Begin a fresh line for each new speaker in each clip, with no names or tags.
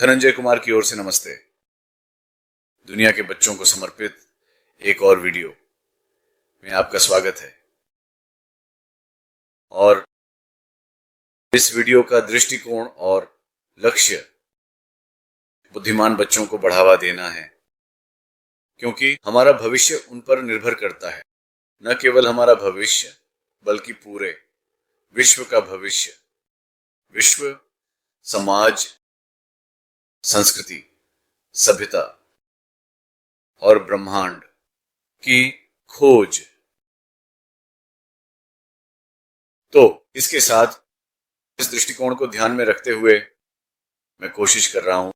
धनंजय कुमार की ओर से नमस्ते। दुनिया के बच्चों को समर्पित एक और वीडियो में आपका स्वागत है। और इस वीडियो का दृष्टिकोण और लक्ष्य बुद्धिमान बच्चों को बढ़ावा देना है, क्योंकि हमारा भविष्य उन पर निर्भर करता है। न केवल हमारा भविष्य बल्कि पूरे विश्व का भविष्य। विश्व, समाज, संस्कृति, सभ्यता और ब्रह्मांड की खोज। तो इसके साथ इस दृष्टिकोण को ध्यान में रखते हुए मैं कोशिश कर रहा हूं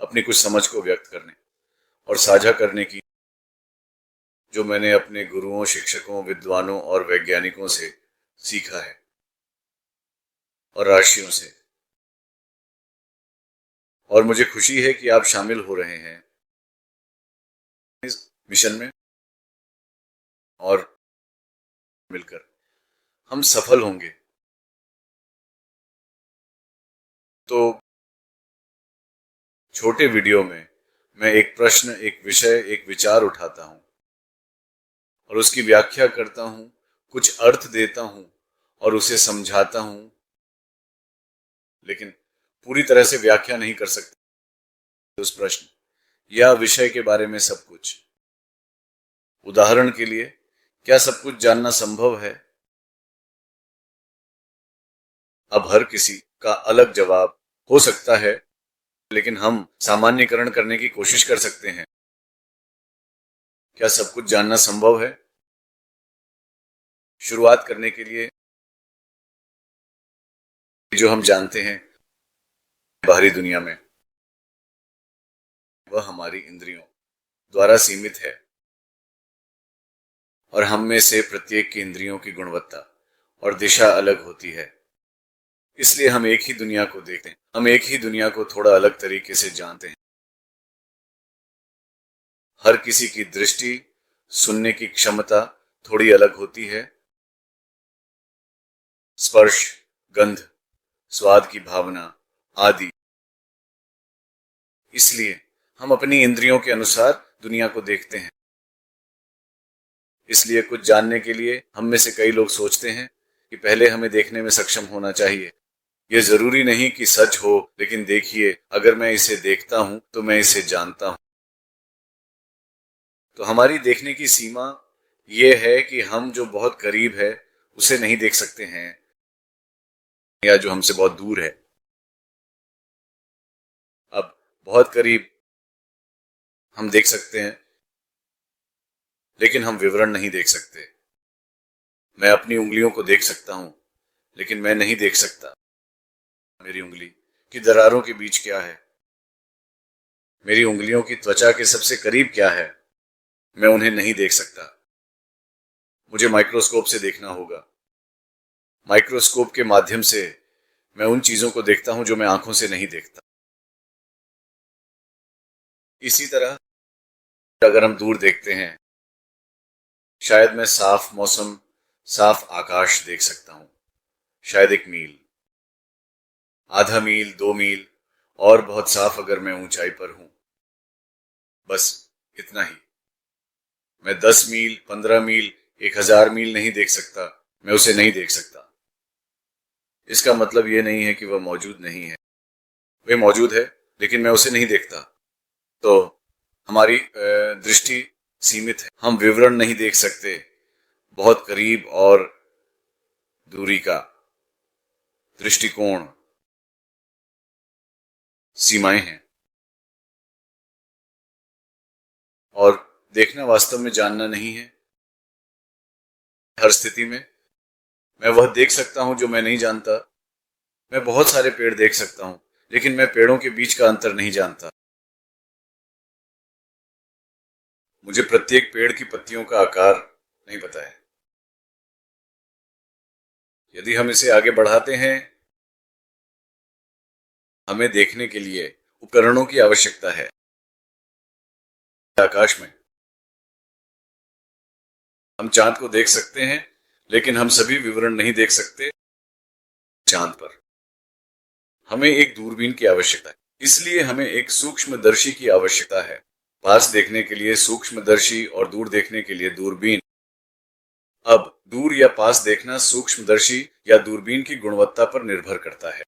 अपनी कुछ समझ को व्यक्त करने और साझा करने की, जो मैंने अपने गुरुओं, शिक्षकों, विद्वानों और वैज्ञानिकों से सीखा है और राशियों से। और मुझे खुशी है कि आप शामिल हो रहे हैं इस मिशन में, और मिलकर हम सफल होंगे। तो छोटे वीडियो में मैं एक प्रश्न, एक विषय, एक विचार उठाता हूं और उसकी व्याख्या करता हूं, कुछ अर्थ देता हूं और उसे समझाता हूं, लेकिन पूरी तरह से व्याख्या नहीं कर सकते उस प्रश्न या विषय के बारे में सब कुछ। उदाहरण के लिए, क्या सब कुछ जानना संभव है? अब हर किसी का अलग जवाब हो सकता है, लेकिन हम सामान्यीकरण करने की कोशिश कर सकते हैं। क्या सब कुछ जानना संभव है? शुरुआत करने के लिए जो हम जानते हैं बाहरी दुनिया में, वह हमारी इंद्रियों द्वारा सीमित है, और हम में से प्रत्येक की इंद्रियों की गुणवत्ता और दिशा अलग होती है। इसलिए हम एक ही दुनिया को देखते हैं, हम एक ही दुनिया को थोड़ा अलग तरीके से जानते हैं। हर किसी की दृष्टि, सुनने की क्षमता थोड़ी अलग होती है। स्पर्श, गंध, स्वाद की भावना आदि। इसलिए हम अपनी इंद्रियों के अनुसार दुनिया को देखते हैं। इसलिए कुछ जानने के लिए हम में से कई लोग सोचते हैं कि पहले हमें देखने में सक्षम होना चाहिए। यह जरूरी नहीं कि सच हो, लेकिन देखिए, अगर मैं इसे देखता हूं तो मैं इसे जानता हूं। तो हमारी देखने की सीमा यह है कि हम जो बहुत करीब है उसे नहीं देख सकते हैं, या जो हमसे बहुत दूर है। अब बहुत करीब हम देख सकते हैं, लेकिन हम विवरण नहीं देख सकते। मैं अपनी उंगलियों को देख सकता हूं, लेकिन मैं नहीं देख सकता मेरी उंगली की दरारों के बीच क्या है, मेरी उंगलियों की त्वचा के सबसे करीब क्या है। मैं उन्हें नहीं देख सकता। मुझे माइक्रोस्कोप से देखना होगा। माइक्रोस्कोप के माध्यम से मैं उन चीजों को देखता हूं जो मैं आंखों से नहीं देखता। इसी तरह अगर हम दूर देखते हैं, शायद मैं साफ मौसम, साफ आकाश देख सकता हूं। शायद 1 मील, आधा मील, 2 मील, और बहुत साफ अगर मैं ऊंचाई पर हूं। बस इतना ही। मैं 10 मील, 15 मील, 1000 मील नहीं देख सकता। मैं उसे नहीं देख सकता। इसका मतलब यह नहीं है कि वह मौजूद नहीं है। वह मौजूद है, लेकिन मैं उसे नहीं देखता। तो हमारी दृष्टि सीमित है। हम विवरण नहीं देख सकते। बहुत करीब और दूरी का दृष्टिकोण, सीमाएं हैं। और देखना वास्तव में जानना नहीं है। हर स्थिति में मैं वह देख सकता हूं जो मैं नहीं जानता। मैं बहुत सारे पेड़ देख सकता हूं, लेकिन मैं पेड़ों के बीच का अंतर नहीं जानता। मुझे प्रत्येक पेड़ की पत्तियों का आकार नहीं पता है। यदि हम इसे आगे बढ़ाते हैं, हमें देखने के लिए उपकरणों की आवश्यकता है। आकाश में हम चांद को देख सकते हैं, लेकिन हम सभी विवरण नहीं देख सकते चांद पर। हमें एक दूरबीन की आवश्यकता है, इसलिए हमें एक सूक्ष्मदर्शी की आवश्यकता है। पास देखने के लिए सूक्ष्मदर्शी और दूर देखने के लिए दूरबीन। अब दूर या पास देखना सूक्ष्मदर्शी या दूरबीन की गुणवत्ता पर निर्भर करता है।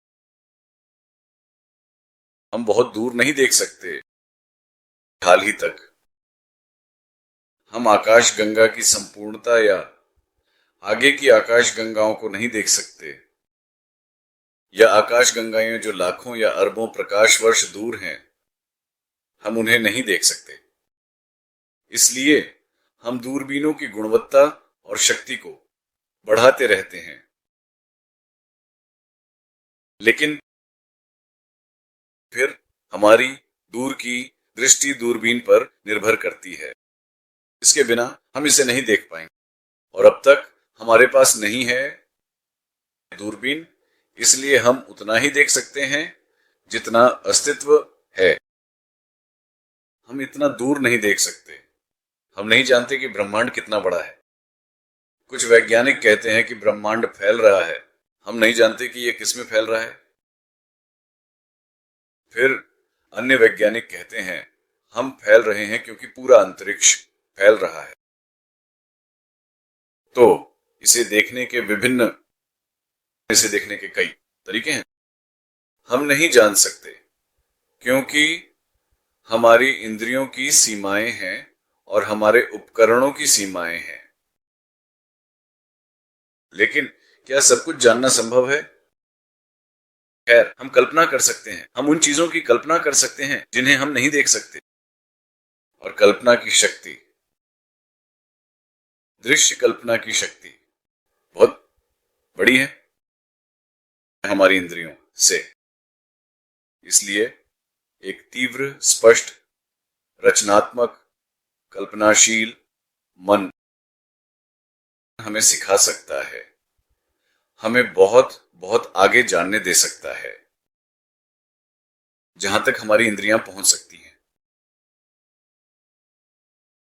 हम बहुत दूर नहीं देख सकते। हाल ही तक हम आकाशगंगा की संपूर्णता या आगे की आकाशगंगाओं को नहीं देख सकते, या आकाशगंगाएं जो लाखों या अरबों प्रकाश वर्ष दूर हैं, हम उन्हें नहीं देख सकते। इसलिए हम दूरबीनों की गुणवत्ता और शक्ति को बढ़ाते रहते हैं, लेकिन फिर हमारी दूर की दृष्टि दूरबीन पर निर्भर करती है। इसके बिना हम इसे नहीं देख पाएंगे, और अब तक हमारे पास नहीं है दूरबीन, इसलिए हम उतना ही देख सकते हैं जितना अस्तित्व है। हम इतना दूर नहीं देख सकते। हम नहीं जानते कि ब्रह्मांड कितना बड़ा है। कुछ वैज्ञानिक कहते हैं कि ब्रह्मांड फैल रहा है। हम नहीं जानते कि यह किसमें फैल रहा है। फिर अन्य वैज्ञानिक कहते हैं हम फैल रहे हैं क्योंकि पूरा अंतरिक्ष फैल रहा है। तो इसे देखने के कई तरीके हैं। हम नहीं जान सकते क्योंकि हमारी इंद्रियों की सीमाएं हैं और हमारे उपकरणों की सीमाएं हैं। लेकिन क्या सब कुछ जानना संभव है? खैर, हम कल्पना कर सकते हैं। हम उन चीजों की कल्पना कर सकते हैं जिन्हें हम नहीं देख सकते। और कल्पना की शक्ति, दृश्य कल्पना की शक्ति बहुत बड़ी है हमारी इंद्रियों से। इसलिए एक तीव्र, स्पष्ट, रचनात्मक, कल्पनाशील मन हमें सिखा सकता है, हमें बहुत बहुत आगे जानने दे सकता है, जहां तक हमारी इंद्रियां पहुंच सकती हैं।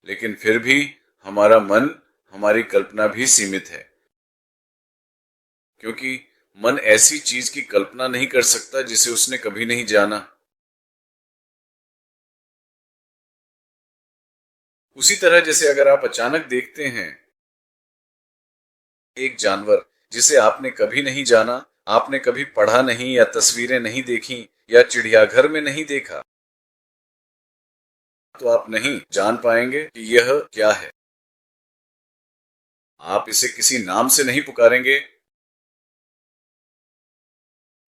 लेकिन फिर भी हमारा मन, हमारी कल्पना भी सीमित है, क्योंकि मन ऐसी चीज की कल्पना नहीं कर सकता जिसे उसने कभी नहीं जाना। उसी तरह जैसे अगर आप अचानक देखते हैं एक जानवर जिसे आपने कभी नहीं जाना, आपने कभी पढ़ा नहीं या तस्वीरें नहीं देखी या चिड़ियाघर में नहीं देखा, तो आप नहीं जान पाएंगे कि यह क्या है। आप इसे किसी नाम से नहीं पुकारेंगे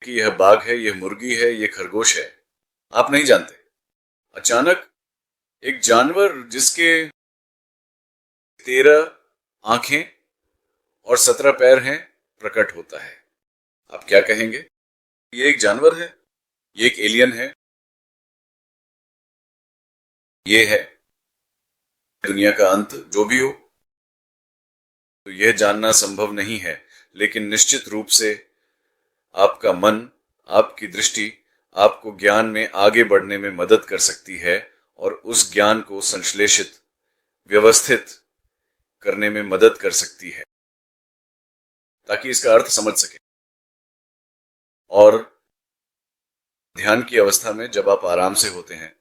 कि यह बाघ है, यह मुर्गी है, यह खरगोश है। आप नहीं जानते। अचानक एक जानवर जिसके 13 आंखें और 17 पैर हैं प्रकट होता है। आप क्या कहेंगे? ये एक जानवर है, ये एक एलियन है, ये है दुनिया का अंत, जो भी हो। तो यह जानना संभव नहीं है, लेकिन निश्चित रूप से आपका मन, आपकी दृष्टि आपको ज्ञान में आगे बढ़ने में मदद कर सकती है और उस ज्ञान को संश्लेषित, व्यवस्थित करने में मदद कर सकती है, ताकि इसका अर्थ समझ सके। और ध्यान की अवस्था में जब आप आराम से होते हैं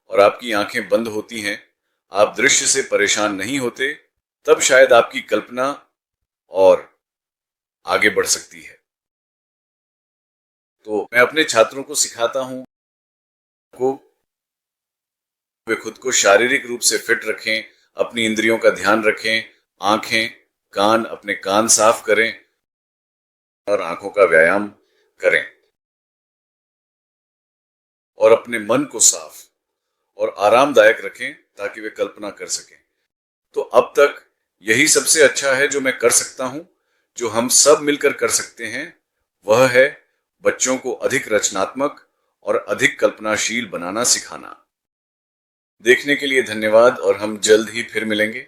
और आपकी आंखें बंद होती हैं, आप दृश्य से परेशान नहीं होते, तब शायद आपकी कल्पना और आगे बढ़ सकती है। तो मैं अपने छात्रों को सिखाता हूं को वे खुद को शारीरिक रूप से फिट रखें, अपनी इंद्रियों का ध्यान रखें, आंखें, कान, अपने कान साफ करें और आंखों का व्यायाम करें, और अपने मन को साफ और आरामदायक रखें ताकि वे कल्पना कर सकें। तो अब तक यही सबसे अच्छा है जो मैं कर सकता हूं, जो हम सब मिलकर कर सकते हैं, वह है बच्चों को अधिक रचनात्मक और अधिक कल्पनाशील बनाना सिखाना। देखने के लिए धन्यवाद और हम जल्द ही फिर मिलेंगे।